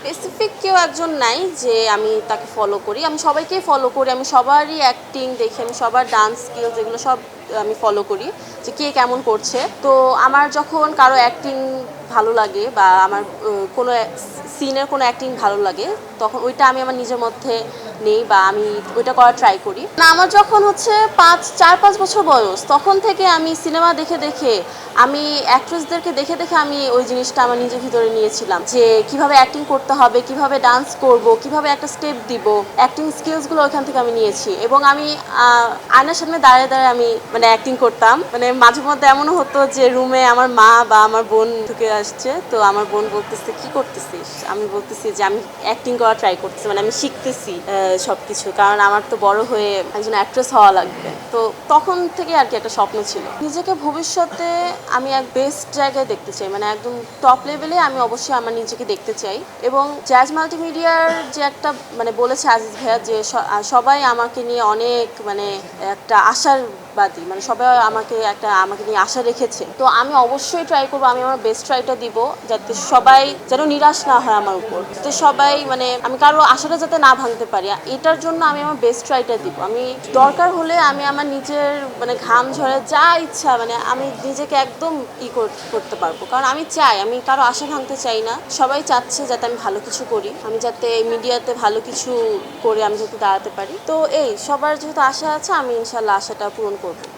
Specific কেউ একজন নাই যে আমি তাকে ফলো করি, আমি সবাইকেই ফলো করি, আমি সবারই অ্যাক্টিং দেখি, আমি সবার ডান্স স্কিলস এগুলো সব আমি ফলো করি যে কে কেমন করছে। তো আমার যখন কারো অ্যাক্টিং ভালো লাগে বা আমার কোনো সিনের কোনো অ্যাক্টিং ভালো লাগে তখন ওইটা আমি আমার নিজের মধ্যে নেই বা আমি ওইটা করার ট্রাই করি না। আমার যখন হচ্ছে 4-5 বছর বয়স তখন থেকে আমি সিনেমা দেখে দেখে আমি অ্যাক্ট্রেসদেরকে দেখে দেখে আমি ওই জিনিসটা আমার নিজের ভিতরে নিয়েছিলাম যে কিভাবে অ্যাক্টিং করতে হবে, কিভাবে ডান্স করব, কিভাবে একটা স্টেপ দিব, অ্যাক্টিং স্কিলসগুলো ওখান থেকে আমি নিয়েছি। এবং আমি আয়নার সামনে দাঁড়িয়ে দাঁড়িয়ে আমি মানে অ্যাক্টিং করতাম। মানে মাঝে মধ্যে এমনও হতো যে রুমে আমার মা বা আমার বোন ঢুকে আসছে, তো আমার বোন বলতেছে কি করতেছিস, আমি বলতেছি যে আমি অ্যাক্টিং করা ট্রাই করতেছি, মানে আমি শিখতেছি সব কিছু, কারণ আমার তো বড় হয়ে একজন অ্যাক্ট্রেস হওয়া লাগবে। তো তখন থেকে আর কি একটা স্বপ্ন ছিল নিজেকে ভবিষ্যতে আমি এক বেস্ট জায়গায় দেখতে চাই, মানে একদম টপ লেভেলে আমি অবশ্যই আমার নিজেকে দেখতে চাই। এবং জ্যাজ মাল্টিমিডিয়ার যে একটা মানে বলেছে আজিজ ভাইয়া যে সবাই আমাকে নিয়ে অনেক মানে একটা আশাবাদী, মানে সবাই আমাকে নিয়ে আশা রেখেছে। তো আমি অবশ্যই ট্রাই করবো, আমি আমার বেস্ট ট্রাইটা দিব যাতে সবাই যেন নিরাশ না হয় আমার উপর, যাতে সবাই মানে আমি কারো আশাটা যাতে না ভাঙতে পারি, এটার জন্য আমি আমার বেস্ট ট্রাইটা দিব। আমি দরকার হলে আমি আমার নিজের মানে ঘাম ঝরে যা ইচ্ছা মানে আমি নিজেকে একদম করতে পারবো, কারণ আমি চাই, আমি কারো আশা ভাঙতে চাই না। সবাই চাচ্ছে যাতে আমি ভালো কিছু করি, আমি যাতে মিডিয়াতে ভালো কিছু করে আমি যাতে দাঁড়াতে পারি। তো এই সবার যেহেতু আশা আছে, আমি ইনশাল্লাহ আশাটা পূরণ করবো।